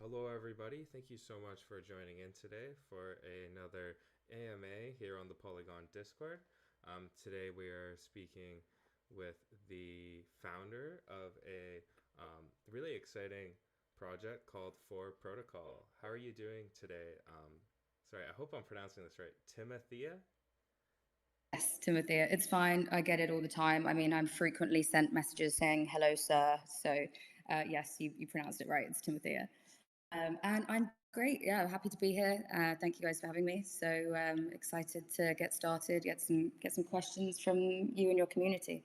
Hello, everybody. Thank you so much for joining in today for another AMA here on the Polygon Discord. Today we are speaking with the founder of a really exciting project called FORE Protocol. How are you doing today? Sorry, I hope I'm pronouncing this right. Timothea? Yes, Timothy, it's fine. I get it all the time. I mean, I'm frequently sent messages saying hello, sir. So, yes, you pronounced it right. It's Timothy. And I'm great. Yeah, happy to be here. Thank you guys for having me. So excited to get started, get some questions from you and your community.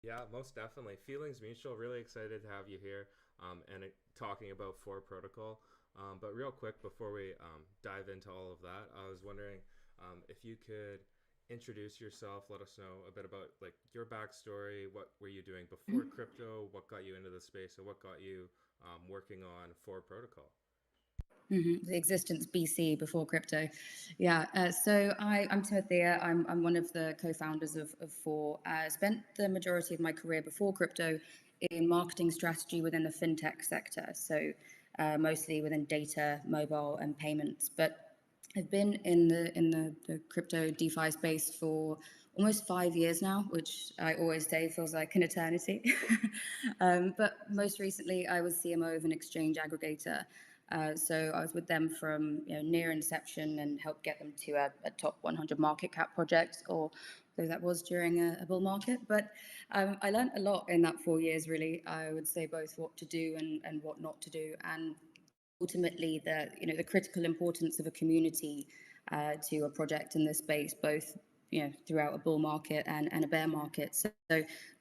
Yeah, most definitely. Feelings mutual. Really excited to have you here and talking about FORE Protocol. But real quick, before we dive into all of that, I was wondering if you could introduce yourself, let us know a bit about like your backstory, what were you doing before crypto, what got you into the space, and what got you working on FORE Protocol. The existence BC before crypto. Yeah. So I'm Timothea. I'm one of the co-founders of FORE. I spent the majority of my career before crypto in marketing strategy within the fintech sector. So mostly within data, mobile, and payments. But I've been in the crypto DeFi space for almost 5 years now, which I always say feels like an eternity. But most recently, I was CMO of an exchange aggregator. So I was with them from near inception and helped get them to a top 100 market cap project, or though that was during a bull market. But I learned a lot in that 4 years, really. I would say both what to do and what not to do, and ultimately the critical importance of a community to a project in this space, both throughout a bull market and a bear market. So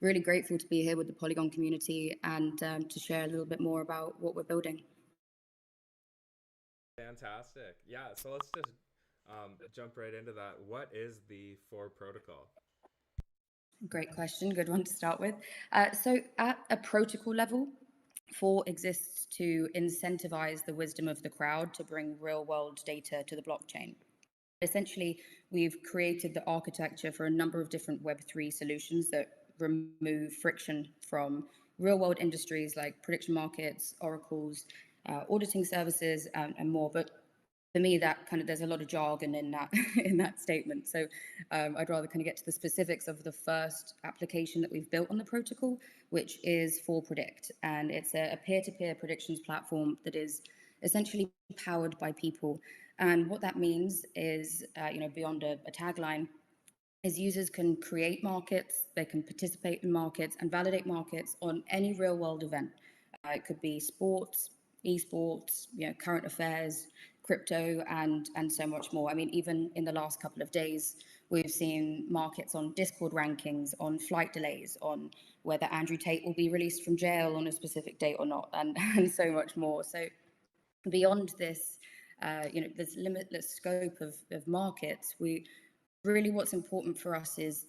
really grateful to be here with the Polygon community and to share a little bit more about what we're building. Fantastic. Yeah, so let's just jump right into that. What is the FORE Protocol? Great question. Good one to start with. So, at a protocol level, FORE exists to incentivize the wisdom of the crowd to bring real world data to the blockchain. Essentially, we've created the architecture for a number of different Web3 solutions that remove friction from real world industries like prediction markets, oracles, auditing services, and more. But for me, that kind of there's a lot of jargon in that in that statement. So I'd rather kind of get to the specifics of the first application that we've built on the protocol, which is FORE Predict, and it's a peer-to-peer predictions platform that is essentially powered by people. And what that means is, beyond a tagline, is users can create markets, they can participate in markets and validate markets on any real world event. It could be sports, esports, current affairs, crypto, and so much more. I mean, even in the last couple of days, we've seen markets on Discord rankings, on flight delays, on whether Andrew Tate will be released from jail on a specific date or not, and, and so much more. So beyond this, this limitless scope of markets, we really what's important for us is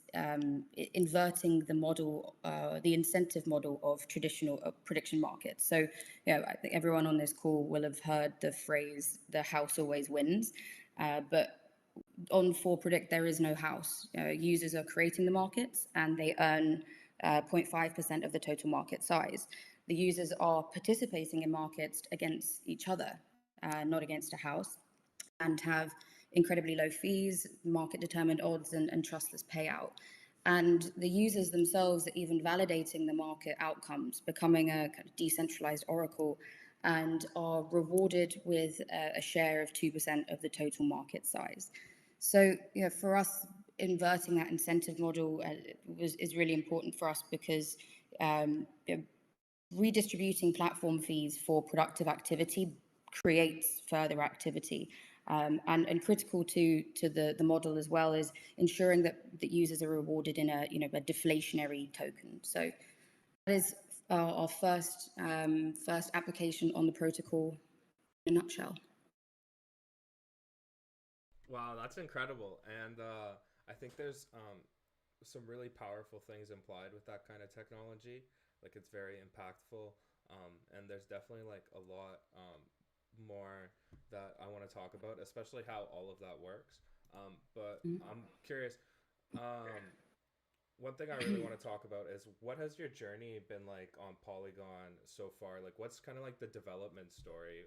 inverting the model, the incentive model of traditional prediction markets. So, I think everyone on this call will have heard the phrase "the house always wins," but on FORE Predict there is no house. Users are creating the markets, and they earn 0.5% of the total market size. The users are participating in markets against each other, not against a house, and have incredibly low fees, market determined odds, and trustless payout. And the users themselves are even validating the market outcomes, becoming a kind of decentralized oracle, and are rewarded with a share of 2% of the total market size. So, for us, inverting that incentive model is really important for us because redistributing platform fees for productive activity creates further activity. And critical to the model as well is ensuring that users are rewarded in a deflationary token. So that is our first application on the protocol in a nutshell. Wow, that's incredible. And I think there's some really powerful things implied with that kind of technology. Like it's very impactful. And there's definitely like a lot more that I want to talk about, especially how all of that works. But Mm. I'm curious. Um, one thing I really want to talk about is what has your journey been like on Polygon so far? Like, what's kind of like the development story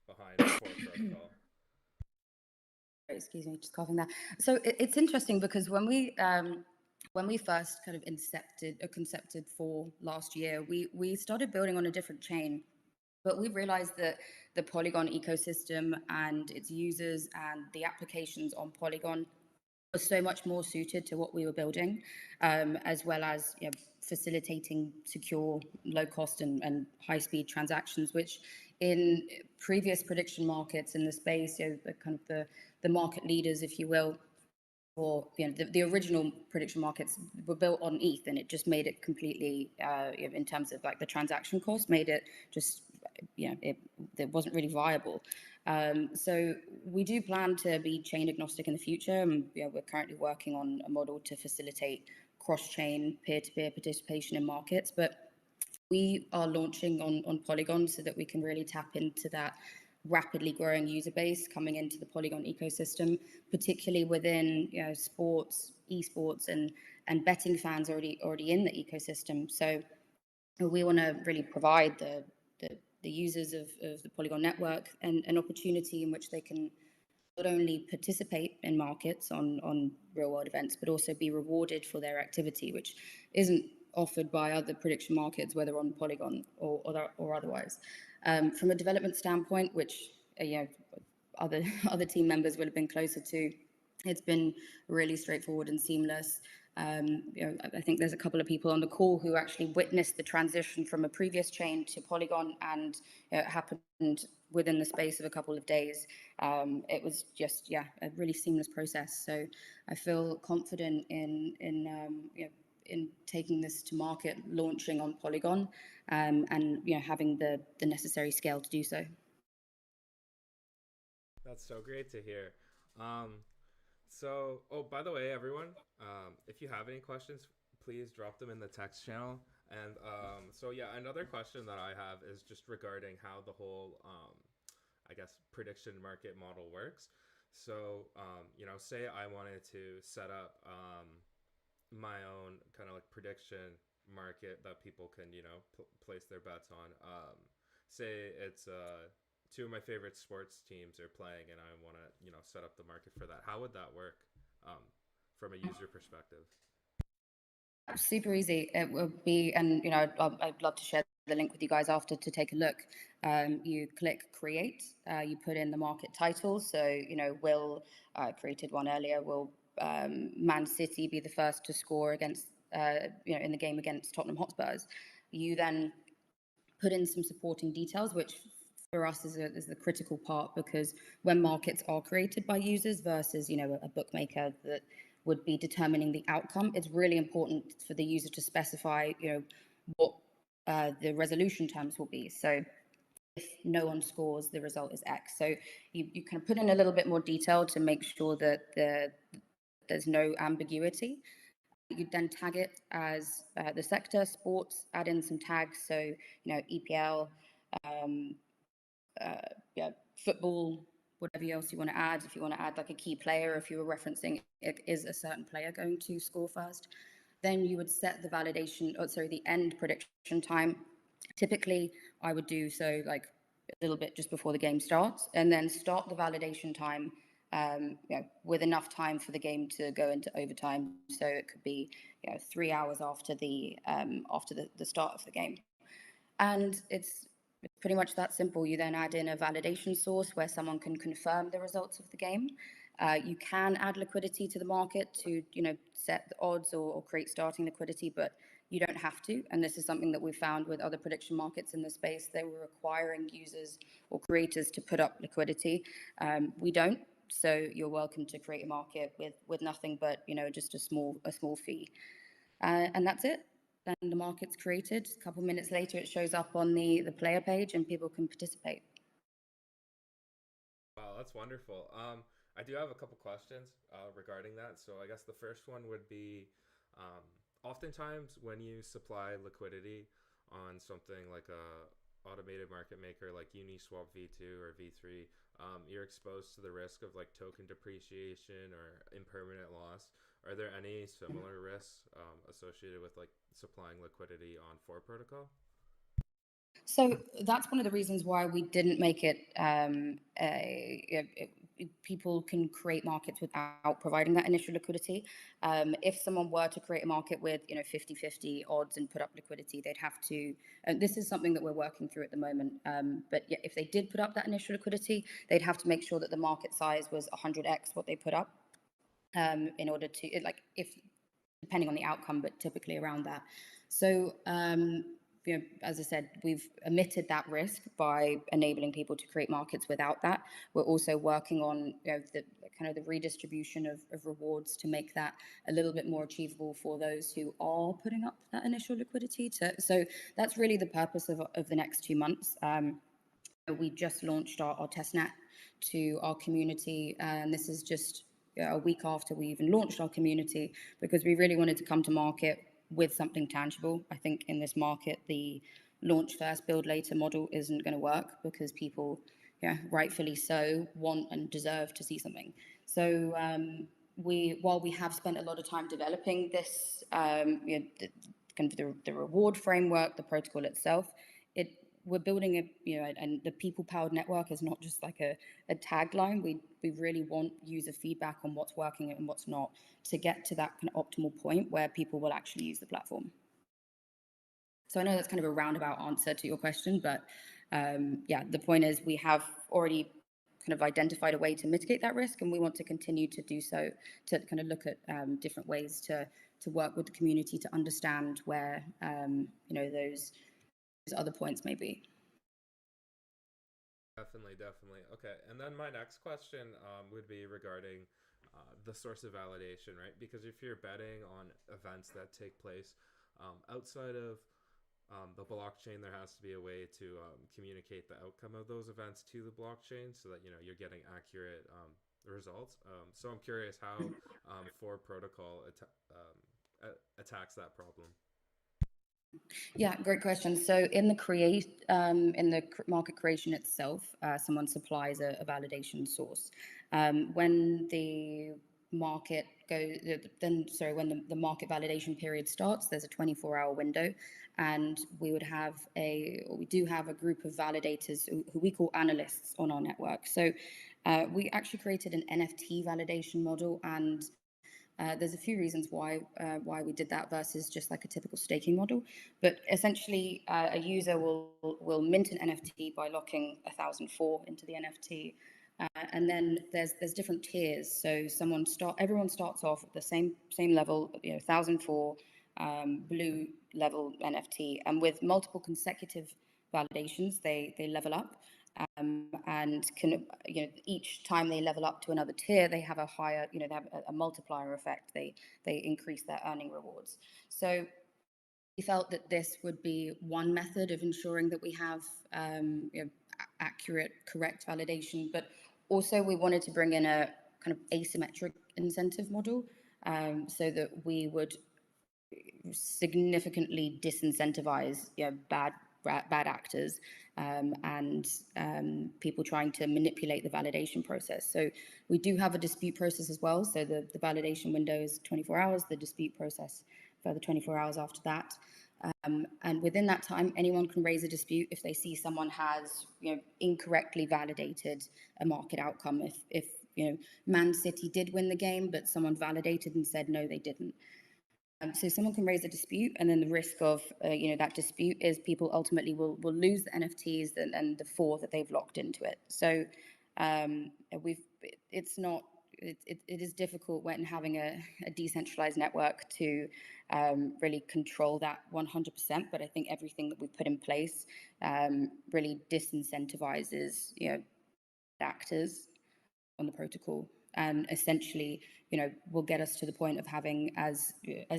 behind FORE Protocol? Excuse me, just coughing there. So it's interesting because when we first kind of concepted for last year, we started building on a different chain, but we realized that the Polygon ecosystem and its users and the applications on Polygon was so much more suited to what we were building, as well as facilitating secure, low cost, and high speed transactions, which in previous prediction markets in the space, the kind of the market leaders, if you will, or the original prediction markets were built on ETH, and it just made it completely, in terms of like the transaction cost, made it just it wasn't really viable. So we do plan to be chain agnostic in the future, and we're currently working on a model to facilitate cross-chain peer-to-peer participation in markets, but we are launching on Polygon so that we can really tap into that rapidly growing user base coming into the Polygon ecosystem, particularly within sports, esports, and betting fans already in the ecosystem. So we want to really provide the users of the Polygon network an opportunity in which they can not only participate in markets on real world events, but also be rewarded for their activity, which isn't offered by other prediction markets, whether on Polygon or otherwise. From a development standpoint, which other other team members would have been closer to, it's been really straightforward and seamless. I think there's a couple of people on the call who actually witnessed the transition from a previous chain to Polygon, and it happened within the space of a couple of days. It was just, a really seamless process. So I feel confident in taking this to market, launching on Polygon, and having the necessary scale to do so. That's so great to hear. Um, oh, by the way, everyone, if you have any questions, please drop them in the text channel. And yeah, another question that I have is just regarding how the whole, I guess, prediction market model works. So, say I wanted to set up my own kind of like prediction market that people can, place their bets on. Say it's two of my favorite sports teams are playing, and I want to, set up the market for that. How would that work um, from a user perspective? Super easy. It will be, and I'd love to share the link with you guys after to take a look. You click create, you put in the market title. So, will created one earlier. Will Man City be the first to score against, in the game against Tottenham Hotspurs? You then put in some supporting details, which for us is the critical part, because when markets are created by users versus a bookmaker that would be determining the outcome, it's really important for the user to specify what the resolution terms will be. So if no one scores, the result is X. So you can put in a little bit more detail to make sure that there's no ambiguity. You then tag it as the sector, sports, add in some tags. So, EPL, um, football, whatever else you want to add. If you want to add like a key player, if you were referencing it is a certain player going to score first, then you would set the the end prediction time. Typically, I would do so like a little bit just before the game starts, and then start the validation time with enough time for the game to go into overtime. So it could be 3 hours after the start of the game, and it's pretty much that simple. You then add in a validation source where someone can confirm the results of the game. You can add liquidity to the market to, set the odds or create starting liquidity, but you don't have to. And this is something that we found with other prediction markets in the space. They were requiring users or creators to put up liquidity. We don't. So you're welcome to create a market with nothing but, just a small fee. And that's it. Then the market's created. A couple minutes later, it shows up on the player page, and people can participate. Wow, that's wonderful. I do have a couple questions regarding that. So I guess the first one would be, oftentimes when you supply liquidity on something like automated market maker like Uniswap V2 or V3, you're exposed to the risk of like token depreciation or impermanent loss. Are there any similar risks associated with like supplying liquidity on FORE protocol? So that's one of the reasons why we didn't make it people can create markets without providing that initial liquidity. If someone were to create a market with 50-50 odds and put up liquidity, they'd have to, and this is something that we're working through at the moment, but yeah, if they did put up that initial liquidity, they'd have to make sure that the market size was 100x what they put up, in order to, like, if depending on the outcome, but typically around that. So, as I said, we've omitted that risk by enabling people to create markets without that. We're also working on the kind of the redistribution of rewards to make that a little bit more achievable for those who are putting up that initial liquidity. So that's really the purpose of the next 2 months. We just launched our testnet to our community, and this is just a week after we even launched our community, because we really wanted to come to market with something tangible. I think in this market, the launch first, build later model isn't going to work, because people, rightfully so, want and deserve to see something. So while we have spent a lot of time developing this, kind of the reward framework, the protocol itself, we're building and the people powered network is not just like a tagline. We really want user feedback on what's working and what's not, to get to that kind of optimal point where people will actually use the platform. So I know that's kind of a roundabout answer to your question, but yeah, the point is we have already kind of identified a way to mitigate that risk, and we want to continue to do so, to kind of look at different ways to work with the community to understand where those other points may be. Definitely. Okay, and then my next question would be regarding the source of validation, right? Because if you're betting on events that take place outside of the blockchain, there has to be a way to communicate the outcome of those events to the blockchain, so that you're getting accurate results. So I'm curious how FORE protocol attacks that problem. Yeah, great question. So in the market creation itself, someone supplies a validation source. When the market when the market validation period starts, there's a 24-hour window, and we do have a group of validators who we call analysts on our network. So we actually created an NFT validation model, and there's a few reasons why we did that versus just like a typical staking model. But essentially, a user will mint an NFT by locking 1,000 FORE into the NFT, and then there's different tiers. So everyone starts off at the same level, 1,000 FORE, blue level NFT, and with multiple consecutive validations, they level up. And can, each time they level up to another tier, they have a higher, they have a multiplier effect. They increase their earning rewards. So we felt that this would be one method of ensuring that we have accurate, correct validation, but also we wanted to bring in a kind of asymmetric incentive model, so that we would significantly disincentivize bad actors, and people trying to manipulate the validation process. So we do have a dispute process as well. So the validation window is 24 hours, the dispute process for the 24 hours after that. And within that time, anyone can raise a dispute if they see someone has incorrectly validated a market outcome. If Man City did win the game, but someone validated and said no, they didn't. So someone can raise a dispute, and then the risk of that dispute is people ultimately will lose the NFTs and the FORE that they've locked into it. So it is difficult when having a decentralized network to really control that 100%. But I think everything that we've put in place really disincentivizes actors on the protocol, and essentially will get us to the point of having as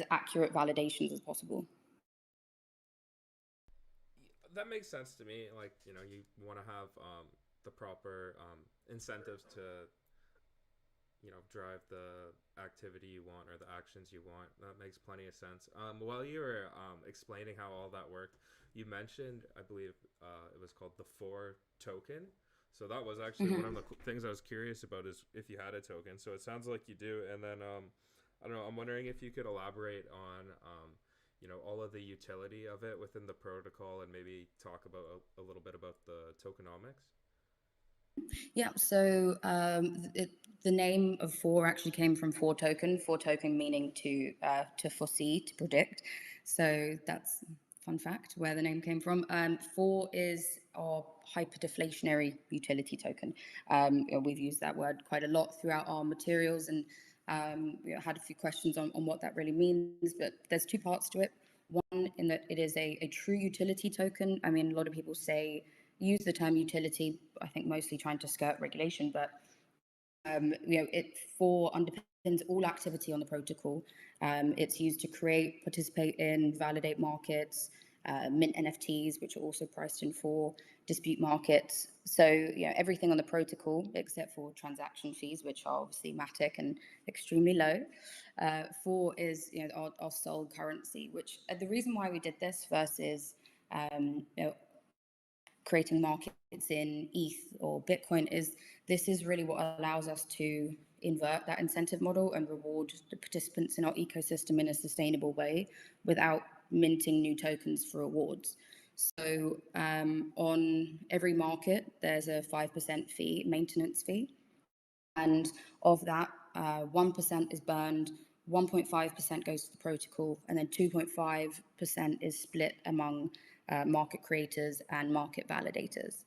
accurate validations as possible. That makes sense to me. Like, you want to have the proper incentives to drive the activity you want or the actions you want. That makes plenty of sense. While you were explaining how all that worked, you mentioned, I believe it was called the FORE token. So that was actually one of the things I was curious about, is if you had a token. So it sounds like you do. And then I don't know, I'm wondering if you could elaborate on all of the utility of it within the protocol, and maybe talk about a little bit about the tokenomics. Yeah, so the name of FORE actually came from FORE token meaning to foresee, to predict. So that's fun fact where the name came from. FORE is our hyperdeflationary utility token. We've used that word quite a lot throughout our materials, and had a few questions on what that really means. But there's two parts to it. One, in that it is a true utility token. I mean, a lot of people use the term utility, I think mostly trying to skirt regulation, but it FORE underpins all activity on the protocol. It's used to create, participate in, validate markets, mint NFTs, which are also priced in FORE, dispute markets. So everything on the protocol except for transaction fees, which are obviously matic and extremely low. FORE is our sole currency. Which the reason why we did this versus creating markets in ETH or Bitcoin is this is really what allows us to invert that incentive model and reward the participants in our ecosystem in a sustainable way without minting new tokens for rewards. So on every market, there's a 5% fee, maintenance fee. And of that, 1% is burned, 1.5% goes to the protocol, and then 2.5% is split among market creators and market validators.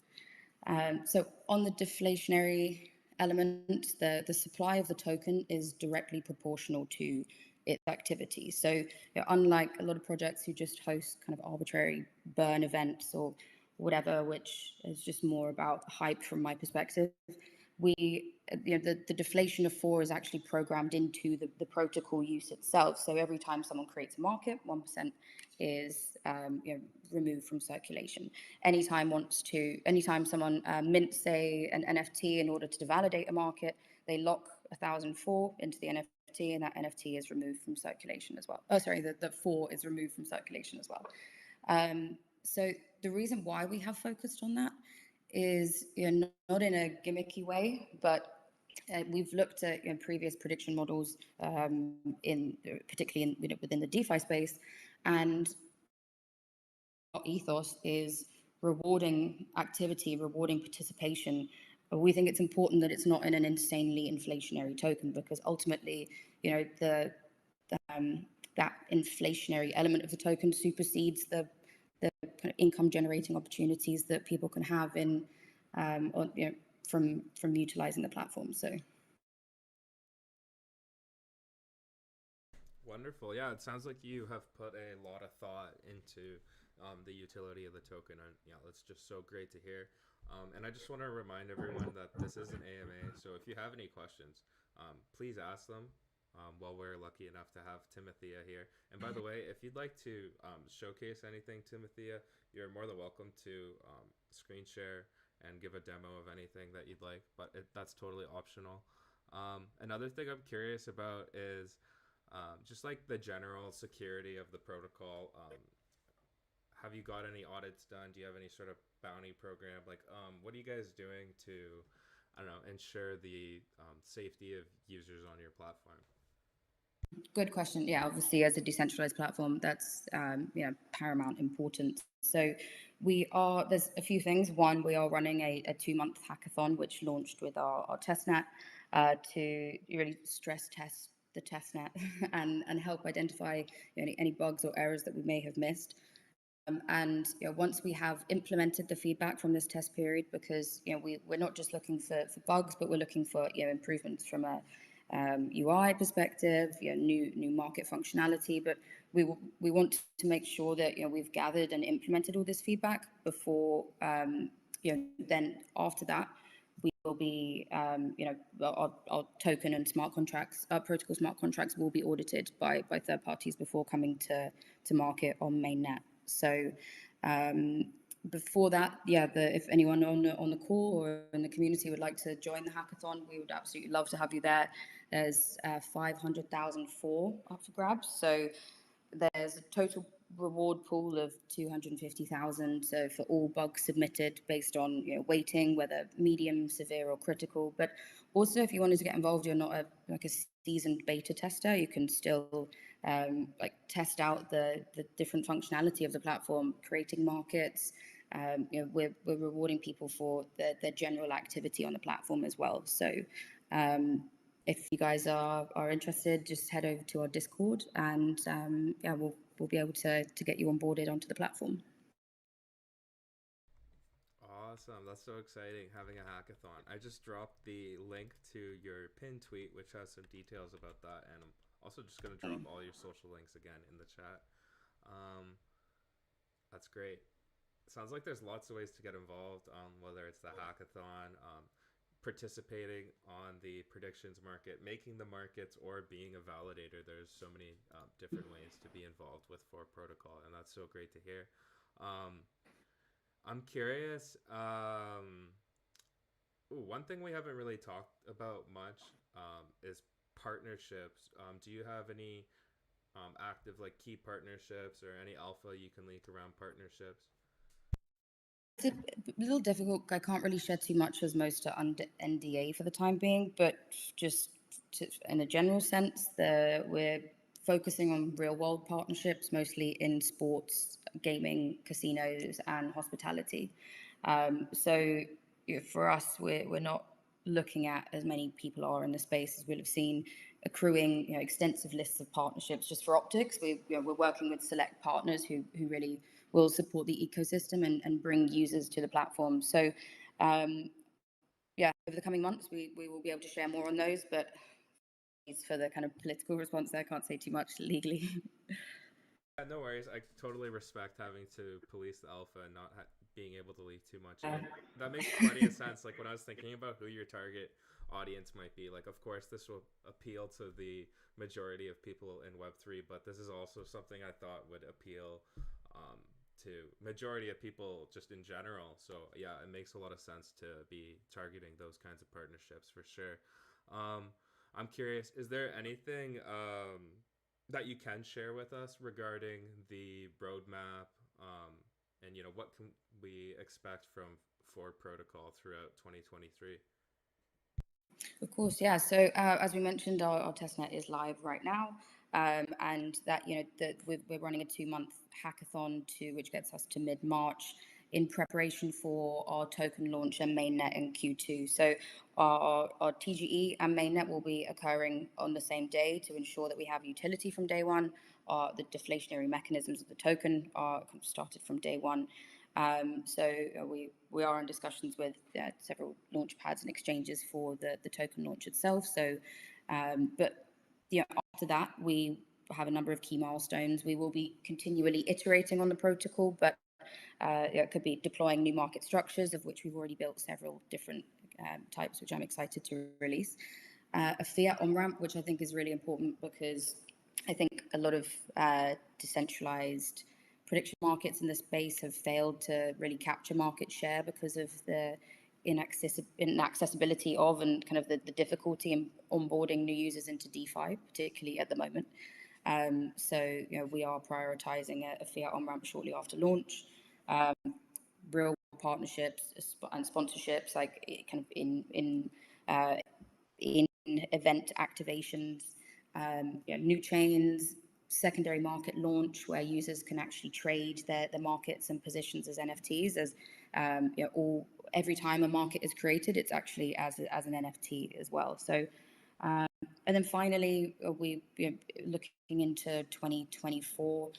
So on the deflationary element, the supply of the token is directly proportional to its activity. So unlike a lot of projects who just host kind of arbitrary burn events or whatever, which is just more about hype from my perspective, the deflation of FORE is actually programmed into the protocol use itself. So every time someone creates a market, 1% is removed from circulation. Anytime someone mints, say, an NFT in order to validate a market, they lock 1,000 FORE into the NFT, and that NFT is removed from circulation as well. Oh, sorry, the FORE is removed from circulation as well. So the reason why we have focused on that is not in a gimmicky way, but we've looked at previous prediction models, particularly within the DeFi space, and our ethos is rewarding activity, rewarding participation. But we think it's important that it's not in an insanely inflationary token, because ultimately, that inflationary element of the token supersedes the kind of income generating opportunities that people can have from utilizing the platform. So Wonderful. Yeah, it sounds like you have put a lot of thought into the utility of the token, and it's just so great to hear. And I just want to remind everyone that this is an AMA, so if you have any questions, please ask them. While we're lucky enough to have Timothea here. And by the way, if you'd like to showcase anything, Timothea, you're more than welcome to screen share and give a demo of anything that you'd like, but that's totally optional. Another thing I'm curious about is just like the general security of the protocol. Have you got any audits done? Do you have any sort of bounty program? Like, what are you guys doing to, I don't know, ensure the safety of users on your platform? good question. Yeah, obviously, as a decentralized platform, that's paramount importance. So there's a few things. One, we are running a 2-month hackathon, which launched with our testnet to really stress test the testnet and help identify any bugs or errors that we may have missed. And once we have implemented the feedback from this test period, because we're not just looking for bugs, but we're looking for improvements from a UI perspective, new market functionality. But we want to make sure that we've gathered and implemented all this feedback before then after that we will be our token and smart contracts, our protocol smart contracts will be audited by third parties before coming to market on mainnet. So Before that, yeah, if anyone on the call or in the community would like to join the hackathon, we would absolutely love to have you there. There's 500,000 FORE up for grabs, so there's a total reward pool of 250,000. So for all bugs submitted based on weighting, whether medium, severe, or critical. But also, if you wanted to get involved, you're not a seasoned beta tester. You can still test out the different functionality of the platform, creating markets. We're rewarding people for their general activity on the platform as well. So if you guys are interested, just head over to our Discord, and yeah, we'll be able to get you onboarded onto the platform. Awesome. That's so exciting having a hackathon. I just dropped the link to your pin tweet, which has some details about that. And I'm also just going to drop all your social links again in the chat. That's great. Sounds like there's lots of ways to get involved, whether it's the hackathon, participating on the predictions market, making the markets, or being a validator. There's so many different ways to be involved with FORE Protocol, and that's so great to hear. I'm curious. One thing we haven't really talked about much is partnerships. Do you have any active key partnerships or any alpha you can leak around partnerships? It's a little difficult. I can't really share too much as most are under NDA for the time being, but just in a general sense, we're focusing on real world partnerships, mostly in sports, gaming, casinos, and hospitality. So for us, we're not looking at, as many people are in the space as we'll have seen, accruing extensive lists of partnerships just for optics. We're working with select partners who really will support the ecosystem and bring users to the platform. So yeah, over the coming months, we will be able to share more on those, but for the kind of political response there, I can't say too much legally. Yeah, no worries. I totally respect having to police the alpha and not being able to leak too much. And that makes plenty of sense. When I was thinking about who your target audience might be, of course, this will appeal to the majority of people in Web3, but this is also something I thought would appeal to majority of people just in general. So yeah, it makes a lot of sense to be targeting those kinds of partnerships for sure. I'm curious, is there anything that you can share with us regarding the roadmap, and what can we expect from FORE Protocol throughout 2023? Of course, yeah. So as we mentioned, our testnet is live right now, and that we're running a 2-month hackathon which gets us to mid-March in preparation for our token launch and mainnet in Q2. So our TGE and mainnet will be occurring on the same day to ensure that we have utility from day one. The deflationary mechanisms of the token are started from day one. So we are in discussions with several launch pads and exchanges for the token launch itself. So, but after that, we have a number of key milestones. We will be continually iterating on the protocol, but it could be deploying new market structures, of which we've already built several different types, which I'm excited to release. A fiat on-ramp, which I think is really important because I think a lot of decentralized prediction markets in the space have failed to really capture market share because of the inaccessibility of and kind of the difficulty in onboarding new users into DeFi, particularly at the moment. So we are prioritizing a fiat on-ramp shortly after launch. Real partnerships and sponsorships, kind of in event activations, new chains, secondary market launch where users can actually trade their markets and positions as NFTs. As every time a market is created, it's actually as an NFT as well. So, and then finally, we looking into 2024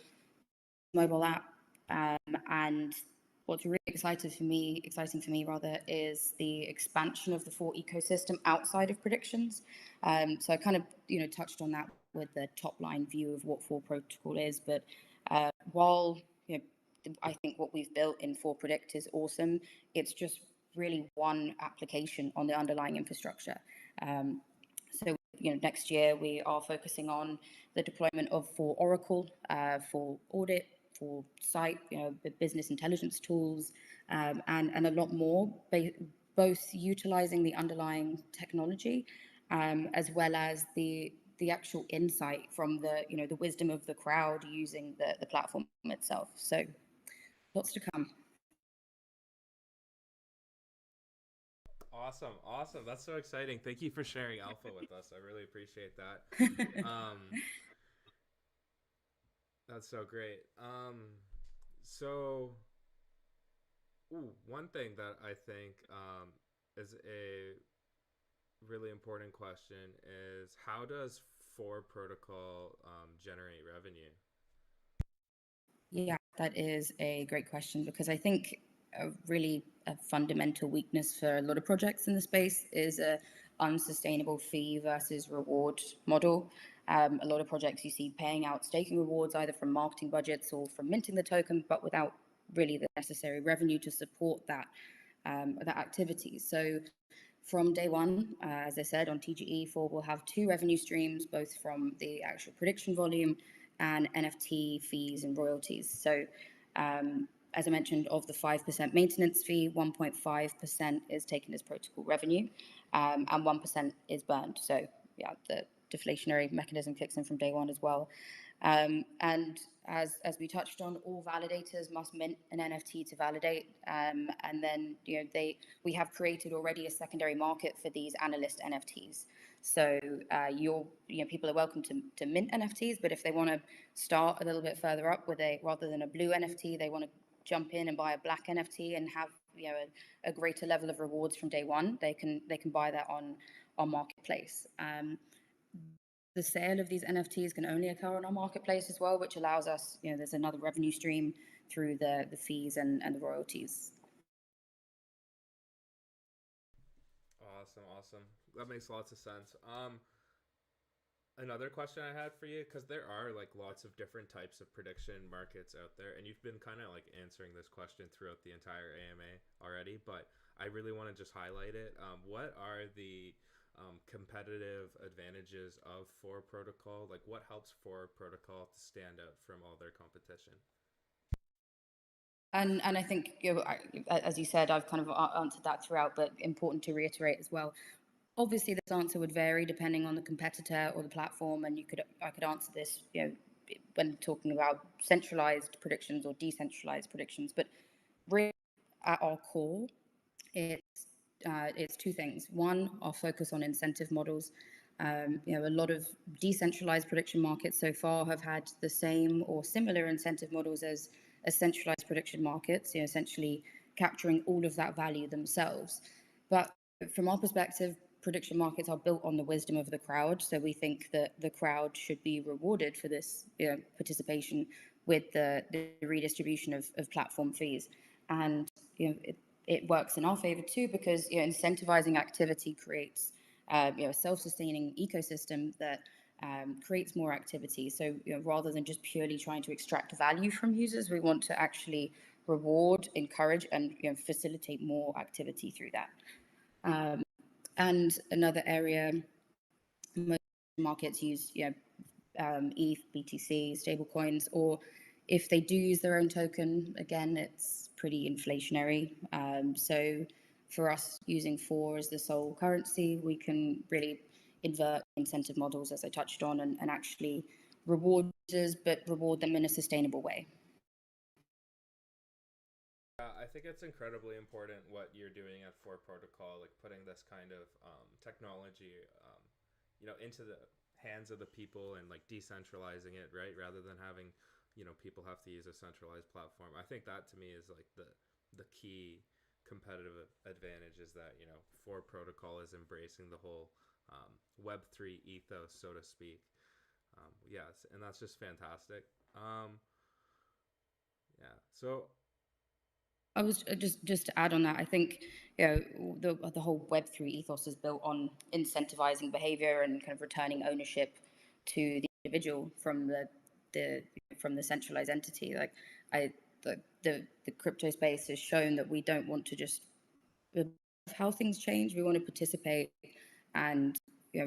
mobile app, and what's really exciting for me rather, is the expansion of the FORE ecosystem outside of predictions. So I kind of touched on that with the top line view of what FORE Protocol is, but while I think what we've built in FORE Predict is awesome, it's just really one application on the underlying infrastructure. So next year we are focusing on the deployment of FORE Oracle for audit, for site, the business intelligence tools, and a lot more, both utilizing the underlying technology, as well as the actual insight from the wisdom of the crowd using the platform itself. So lots to come. Awesome, awesome. That's so exciting. Thank you for sharing alpha with us. I really appreciate that. Um, that's so great. So one thing that I think is a really important question is how does FORE protocol generate revenue? Yeah, that is a great question, because I think a fundamental weakness for a lot of projects in the space is a unsustainable fee versus reward model. A lot of projects you see paying out staking rewards either from marketing budgets or from minting the token, but without really the necessary revenue to support that activity. So from day one, as I said, on TGE, FORE will have two revenue streams, both from the actual prediction volume and NFT fees and royalties. So, as I mentioned, of the 5% maintenance fee, 1.5% is taken as protocol revenue, and 1% is burned. So, yeah, the deflationary mechanism kicks in from day one as well. And as we touched on, all validators must mint an NFT to validate, and then we have created already a secondary market for these analyst NFTs. So people are welcome to mint NFTs, but if they want to start a little bit further up with rather than a blue NFT, they want to jump in and buy a black NFT and have a greater level of rewards from day one, they can buy that on marketplace. The sale of these NFTs can only occur on our marketplace as well, which allows us, there's another revenue stream through the fees and the royalties. Awesome, awesome. That makes lots of sense. Another question I had for you, because there are like lots of different types of prediction markets out there, and you've been kind of like answering this question throughout the entire AMA already, but I really want to just highlight it. What are the competitive advantages of FORE protocol? Like, what helps FORE protocol to stand out from all their competition? And I think, as you said, I've kind of answered that throughout, but important to reiterate as well. Obviously, this answer would vary depending on the competitor or the platform, and I could answer this, when talking about centralized predictions or decentralized predictions. But really, at our core, it's two things. One, our focus on incentive models. A lot of decentralized prediction markets so far have had the same or similar incentive models as centralized prediction markets, essentially capturing all of that value themselves. But from our perspective, prediction markets are built on the wisdom of the crowd. So we think that the crowd should be rewarded for this participation with the redistribution of platform fees. And it works in our favor too, because incentivizing activity creates a self-sustaining ecosystem that creates more activity. So rather than just purely trying to extract value from users, we want to actually reward, encourage, and facilitate more activity through that. And another area, most markets use ETH, BTC, stablecoins, or if they do use their own token, again, it's pretty inflationary. So for us, using FORE as the sole currency, we can really invert incentive models, as I touched on, and actually reward users, but reward them in a sustainable way. I think it's incredibly important what you're doing at FORE Protocol, like putting this kind of technology, into the hands of the people and like decentralizing it, right? Rather than having, people have to use a centralized platform. I think that to me is like the key competitive advantage is that, FORE Protocol is embracing the whole Web3 ethos, so to speak. Yes, and that's just fantastic. Yeah, so I was just to add on that. I think the whole Web3 ethos is built on incentivizing behavior and kind of returning ownership to the individual from the centralized entity. Like the crypto space has shown that we don't want to just how things change. We want to participate and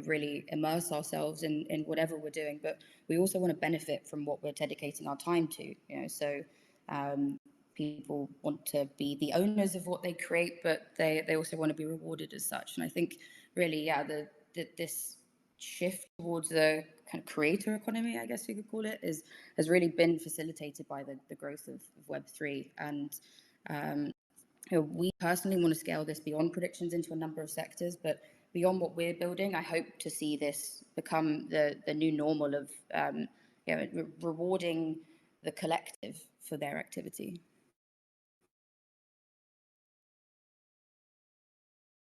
really immerse ourselves in whatever we're doing, but we also want to benefit from what we're dedicating our time to. So people want to be the owners of what they create, but they also want to be rewarded as such. And I think really, yeah, this shift towards the kind of creator economy, I guess you could call it, has really been facilitated by the growth of Web3. And we personally want to scale this beyond predictions into a number of sectors, but beyond what we're building, I hope to see this become the new normal of rewarding the collective for their activity.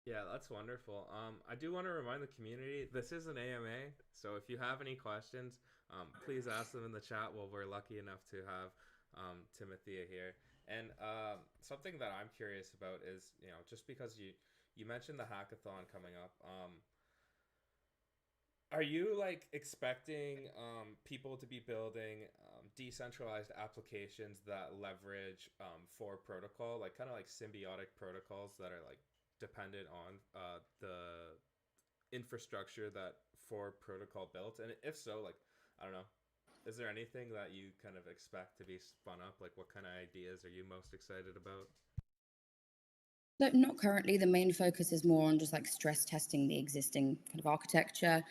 Yeah, that's wonderful. I do want to remind the community this is an AMA, so if you have any questions, please ask them in the chat. Well, we're lucky enough to have Timothea here. And something that I'm curious about is, just because you mentioned the hackathon coming up, are you like expecting people to be building decentralized applications that leverage FORE protocol, like kind of like symbiotic protocols that are like dependent on the infrastructure that FORE protocol built? And if so, like, I don't know, is there anything that you kind of expect to be spun up? Like, what kind of ideas are you most excited about? So not currently. The main focus is more on just like stress testing the existing kind of architecture.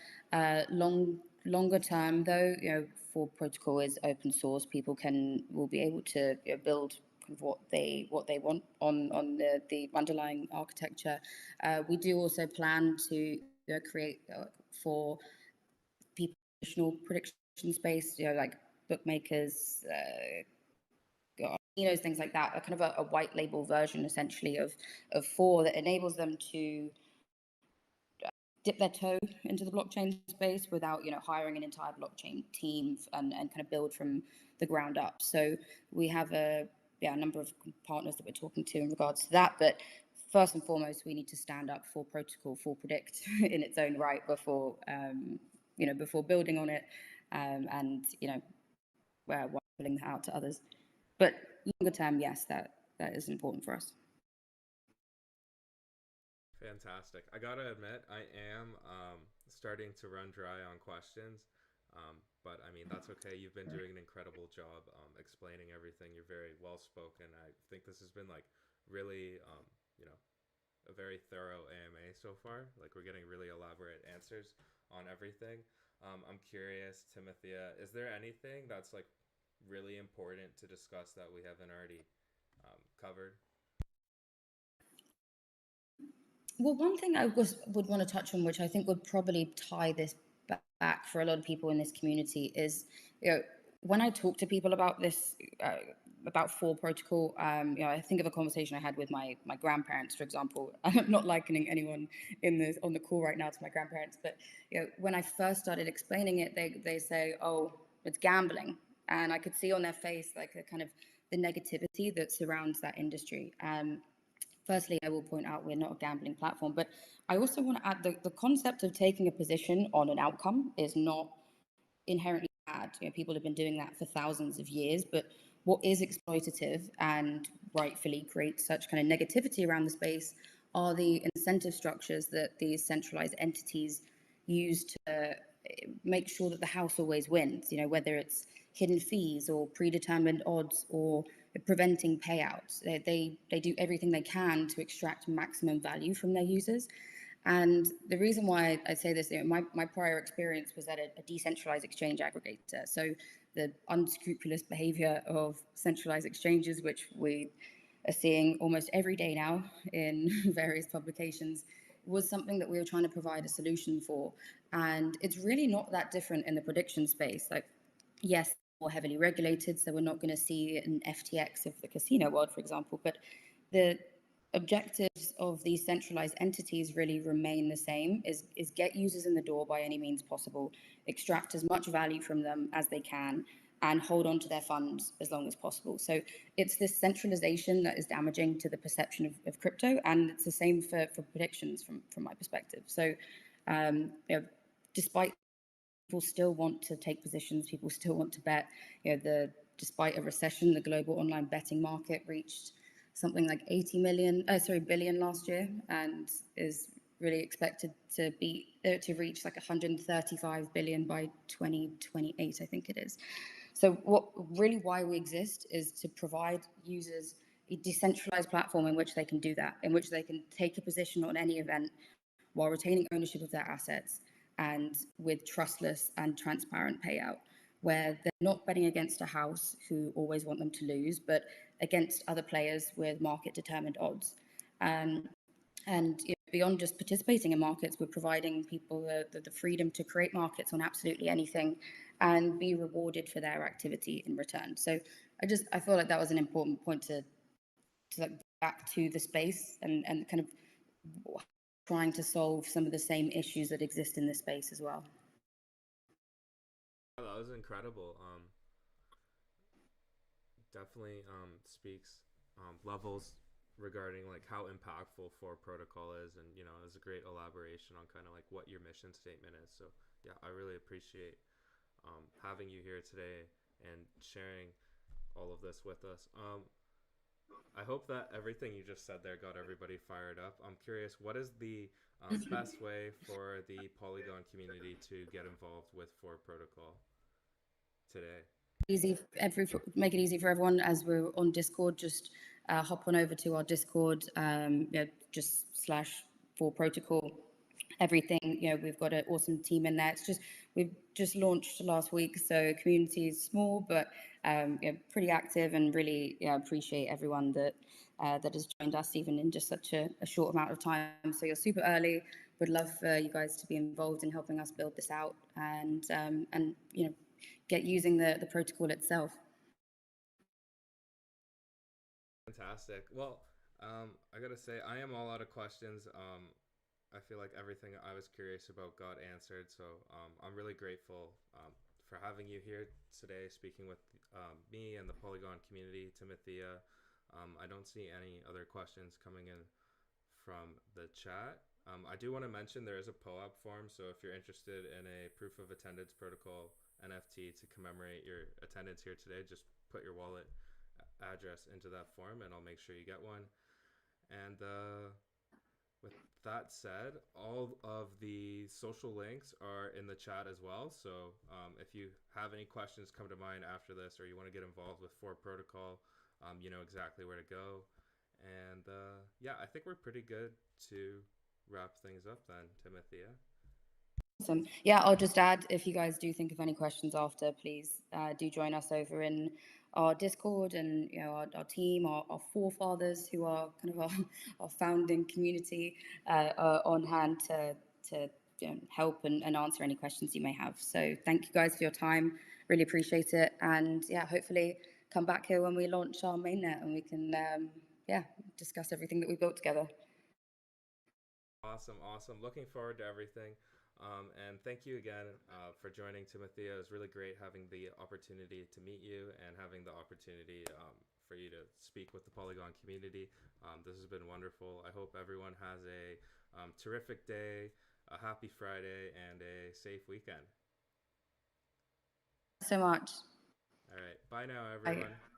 Longer term, though, FORE protocol is open source. People will be able to build kind of what they want on the underlying architecture. We do also plan to create for people additional prediction space, like bookmakers, things like that, a kind of a white label version essentially of FORE that enables them to dip their toe into the blockchain space without hiring an entire blockchain team and kind of build from the ground up. So we have a number of partners that we're talking to in regards to that, but first and foremost we need to stand up FORE protocol, FORE Predict in its own right before before building on it, and while pulling that out to others. But longer term, yes, that is important for us. Fantastic. I gotta admit, I am starting to run dry on questions, but I mean, that's okay. You've been doing an incredible job explaining everything. You're very well spoken. I think this has been like really, a very thorough AMA so far. Like, we're getting really elaborate answers on everything. I'm curious, Timothea, is there anything that's like really important to discuss that we haven't already covered? Well, one thing I would want to touch on, which I think would probably tie this back for a lot of people in this community, is when I talk to people about this, about FORE protocol, I think of a conversation I had with my grandparents, for example. I'm not likening anyone on the call right now to my grandparents, but when I first started explaining it, they say, "Oh, it's gambling," and I could see on their face like a kind of the negativity that surrounds that industry. Firstly, I will point out we're not a gambling platform, but I also want to add the concept of taking a position on an outcome is not inherently bad. People have been doing that for thousands of years, but what is exploitative and rightfully creates such kind of negativity around the space are the incentive structures that these centralized entities use to make sure that the house always wins, whether it's hidden fees or predetermined odds or preventing payouts. They do everything they can to extract maximum value from their users. And the reason why I say this, my prior experience was at a decentralized exchange aggregator. So the unscrupulous behavior of centralized exchanges, which we are seeing almost every day now in various publications, was something that we were trying to provide a solution for. And it's really not that different in the prediction space. Like, yes, more heavily regulated, so we're not going to see an FTX of the casino world, for example, but the objectives of these centralized entities really remain the same, is get users in the door by any means possible, extract as much value from them as they can, and hold on to their funds as long as possible. So it's this centralization that is damaging to the perception of crypto, and it's the same for predictions from my perspective. So despite people still want to take positions, people still want to bet, despite a recession, the global online betting market reached something like billion last year, and is really expected to reach like 135 billion by 2028, I think it is. So why we exist is to provide users a decentralized platform in which they can do that, in which they can take a position on any event while retaining ownership of their assets and with trustless and transparent payout, where they're not betting against a house who always want them to lose, but against other players with market determined odds. And beyond just participating in markets, we're providing people the freedom to create markets on absolutely anything and be rewarded for their activity in return. So I feel like that was an important point to like back to the space and kind of trying to solve some of the same issues that exist in this space as well. That was incredible. Definitely speaks levels regarding like how impactful FORE Protocol is, and is a great elaboration on kind of like what your mission statement is. So yeah, I really appreciate having you here today and sharing all of this with us. I hope that everything you just said there got everybody fired up. I'm curious, what is the best way for the Polygon community to get involved with FORE Protocol today? Make it easy for everyone. As we're on Discord, just hop on over to our Discord, just /FORE Protocol. Everything, we've got an awesome team in there. We've just launched last week, so community is small, but pretty active, and really appreciate everyone that has joined us even in just such a short amount of time. So you're super early. Would love for you guys to be involved in helping us build this out and get using the protocol itself. Fantastic. Well, I gotta say, I am all out of questions. I feel like everything I was curious about got answered, so I'm really grateful for having you here today, speaking with me and the Polygon community, Timothea. I don't see any other questions coming in from the chat. I do want to mention there is a POAP form, so if you're interested in a proof of attendance protocol NFT to commemorate your attendance here today, just put your wallet address into that form and I'll make sure you get one. And with that said, all of the social links are in the chat as well. So if you have any questions come to mind after this, or you want to get involved with FORE Protocol, you know exactly where to go. And yeah, I think we're pretty good to wrap things up then, Timothea. Awesome. Yeah, I'll just add, if you guys do think of any questions after, please do join us over in our Discord, and our team, our forefathers who are kind of our founding community are on hand to help and answer any questions you may have. So thank you guys for your time. Really appreciate it. And yeah, hopefully come back here when we launch our mainnet and we can discuss everything that we built together. Awesome. Looking forward to everything. And thank you again for joining, Timothea. It was really great having the opportunity to meet you and having the opportunity for you to speak with the Polygon community. This has been wonderful. I hope everyone has a terrific day, a happy Friday, and a safe weekend. So much. All right. Bye now, everyone. Bye.